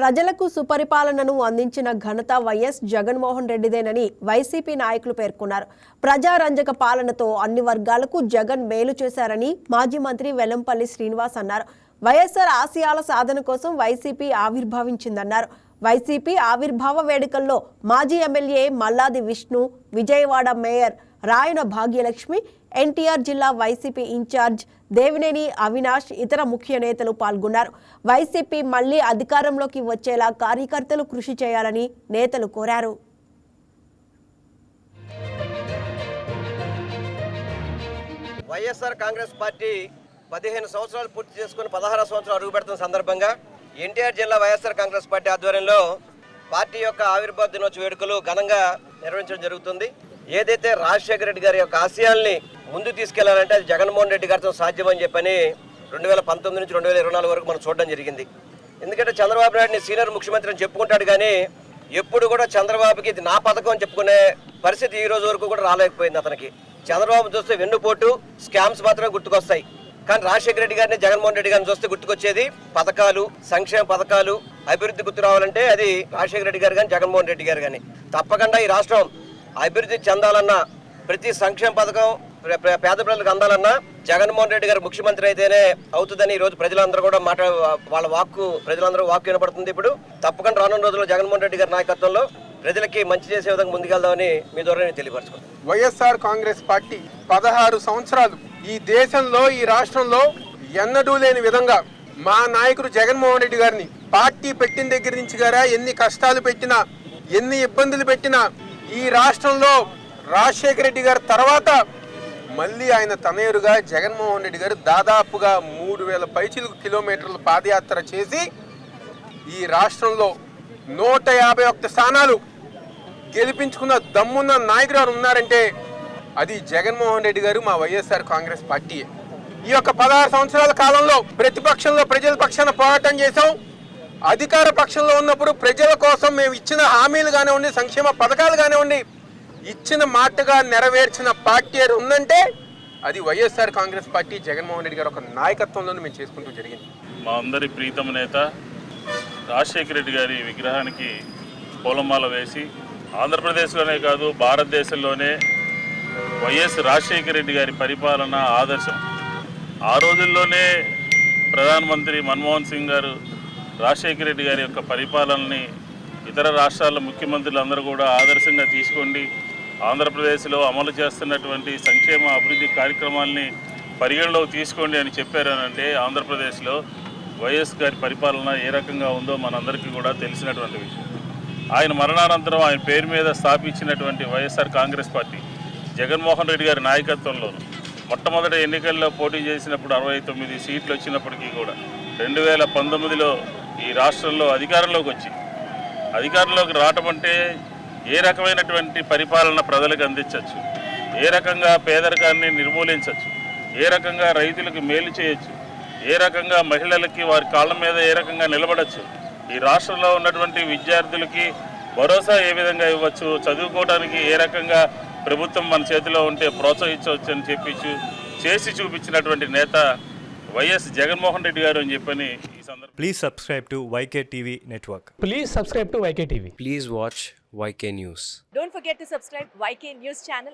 ప్రజలకు సుపరిపాలనను అందించిన ఘనత వైఎస్ జగన్మోహన్ రెడ్డిదేనని వైసీపీ నాయకులు పేర్కొన్నారు. ప్రజారంజక పాలనతో అన్ని వర్గాలకు జగన్ మేలు చేశారని మాజీ మంత్రి వెల్లంపల్లి శ్రీనివాస్ అన్నారు. వైఎస్ఆర్ ఆశయాల సాధన కోసం వైసీపీ ఆవిర్భవించిందన్నారు. వైసీపీ ఆవిర్భావ వేడుకల్లో మాజీ ఎమ్మెల్యే మల్లాది విష్ణు, విజయవాడ మేయర్ రాయన భాగ్యలక్ష్మి, ఎన్టీఆర్ జిల్లా వైసీపీ ఇన్ఛార్జ్ దేవినేని అవినాష్, ఇతర ముఖ్య నేతలు పాల్గొన్నారు. వైసీపీ మళ్లీ అధికారంలోకి వచ్చేలా కార్యకర్తలు కృషి చేయాలని నేతలు కోరారు. వైఎస్ఆర్ కాంగ్రెస్ పార్టీ 15 సంవత్సరాలు పూర్తి చేసుకుని 16వ సంవత్సరం అడుగు పెడుతున్న సందర్భంగా ఎన్టీఆర్ జిల్లా వైఎస్ఆర్ కాంగ్రెస్ పార్టీ ఆధ్వర్యంలో పార్టీ యొక్క ఆవిర్భావ దినోత్సవ వేడుకలు ఘనంగా నిర్వహించడం జరుగుతుంది. ఏదైతే రాజశేఖర రెడ్డి గారి యొక్క ఆశయాల్ని ముందు తీసుకెళ్లాలంటే అది జగన్మోహన్ రెడ్డి గారితో సాధ్యమని చెప్పని 2019 నుంచి 2024 వరకు మనం చూడడం జరిగింది. ఎందుకంటే చంద్రబాబు నాయుడిని సీనియర్ ముఖ్యమంత్రి అని చెప్పుకుంటాడు, కానీ ఎప్పుడు కూడా చంద్రబాబుకి ఇది నా పథకం అని చెప్పుకునే పరిస్థితి ఈ రోజు వరకు కూడా రాలేకపోయింది. అతనికి చంద్రబాబు చూస్తే వెన్నుపోటు, స్కామ్స్ మాత్రమే గుర్తుకొస్తాయి. కానీ రాజశేఖర రెడ్డి గారిని, జగన్మోహన్ రెడ్డి గారిని చూస్తే గుర్తుకొచ్చేది పథకాలు, సంక్షేమ పథకాలు, అభివృద్ధి గుర్తు రావాలంటే అది రాజశేఖర రెడ్డి గారు కానీ జగన్మోహన్ రెడ్డి గారు కానీ. తప్పకుండా ఈ రాష్ట్రం అభివృద్ధి చెందాలన్నా, ప్రతి సంక్షేమ పథకం పేద ప్రజలకు అందాలన్నా జగన్మోహన్ రెడ్డి గారు ముఖ్యమంత్రి అయితేనే అవుతుందని ఈ రోజు ప్రజలందరూ కూడా వాళ్ళ ప్రజలందరూ వాక్కు వినపడుతుంది. ఇప్పుడు తప్పకుండా రానున్న రోజుల్లో జగన్మోహన్ రెడ్డి గారి నాయకత్వంలో ప్రజలకి మంచి చేసే విధంగా ముందుకెళ్దామని మీ ద్వారా నేను తెలియపరచుకున్నాను. వైఎస్ఆర్ కాంగ్రెస్ పార్టీ 16 సంవత్సరాలు ఈ దేశంలో, ఈ రాష్ట్రంలో ఎన్నడూ లేని విధంగా మా నాయకుడు జగన్మోహన్ రెడ్డి గారిని పార్టీ పెట్టిన దగ్గర నుంచి గారా ఎన్ని కష్టాలు పెట్టినా, ఎన్ని ఇబ్బందులు పెట్టినా ఈ రాష్ట్రంలో రాజశేఖర రెడ్డి గారి తర్వాత మళ్ళీ ఆయన తనయురుగా జగన్మోహన్ రెడ్డి గారు దాదాపుగా 3000 పైచిలుకు కిలోమీటర్ల పాదయాత్ర చేసి ఈ రాష్ట్రంలో 151 స్థానాలు గెలిపించుకున్న దమ్మున్న నాయకుడు ఉన్నారంటే అది జగన్మోహన్ రెడ్డి గారు, మా వైఎస్ఆర్ కాంగ్రెస్ పార్టీ. ఈ యొక్క 16 సంవత్సరాల కాలంలో ప్రతిపక్షంలో ప్రజల పక్షాన పోరాటం చేశాం. అధికార పక్షంలో ఉన్నప్పుడు ప్రజల కోసం మేము ఇచ్చిన హామీలు కానివ్వండి, సంక్షేమ పథకాలు కానివ్వండి, ఇచ్చిన మాటగా నెరవేర్చిన పార్టీ ఉందంటే అది వైఎస్ఆర్ కాంగ్రెస్ పార్టీ, జగన్మోహన్ రెడ్డి గారు ఒక నాయకత్వంలోనే మేము చేసుకుంటూ జరిగింది. మా అందరి ప్రీతమ నేత రాజశేఖర రెడ్డి గారి విగ్రహానికి పూలమాల వేసి ఆంధ్రప్రదేశ్లోనే కాదు భారతదేశంలోనే వైఎస్ రాజశేఖర రెడ్డి గారి పరిపాలన ఆదర్శం. ఆ రోజుల్లోనే ప్రధానమంత్రి మన్మోహన్ సింగ్ గారు రాజశేఖర రెడ్డి గారి యొక్క పరిపాలనని ఇతర రాష్ట్రాల ముఖ్యమంత్రులందరూ కూడా ఆదర్శంగా తీసుకోండి, ఆంధ్రప్రదేశ్లో అమలు చేస్తున్నటువంటి సంక్షేమ అభివృద్ధి కార్యక్రమాలని పరిగణలోకి తీసుకోండి అని చెప్పారనంటే ఆంధ్రప్రదేశ్లో వైఎస్ గారి పరిపాలన ఏ రకంగా ఉందో మనందరికీ కూడా తెలిసినటువంటి విషయం. ఆయన మరణానంతరం ఆయన పేరు మీద స్థాపించినటువంటి వైఎస్ఆర్ కాంగ్రెస్ పార్టీ జగన్మోహన్ రెడ్డి గారి నాయకత్వంలోను మొట్టమొదటి ఎన్నికల్లో పోటీ చేసినప్పుడు 69 సీట్లు వచ్చినప్పటికీ కూడా 2019లో ఈ రాష్ట్రంలో అధికారంలోకి రావటం అంటే ఏ రకమైనటువంటి పరిపాలన ప్రజలకు అందించవచ్చు, ఏ రకంగా పేదరికాన్ని నిర్మూలించవచ్చు, ఏ రకంగా రైతులకు మేలు చేయొచ్చు, ఏ రకంగా మహిళలకి వారి కాళ్ళ మీద ఏ రకంగా నిలబడచ్చు, ఈ రాష్ట్రంలో ఉన్నటువంటి విద్యార్థులకి భరోసా ఏ విధంగా ఇవ్వచ్చు, చదువుకోవడానికి ఏ రకంగా ప్రభుత్వం మన చేతిలో ఉంటే ప్రోత్సహించవచ్చు అని చేసి చూపించినటువంటి నేత వైఎస్ జగన్మోహన్ రెడ్డి గారు అని చెప్పని ఈ సందర్భంగా. Please subscribe to YK TV Network. Please subscribe to YK TV. Please watch YK News. Don't forget to subscribe YK News channel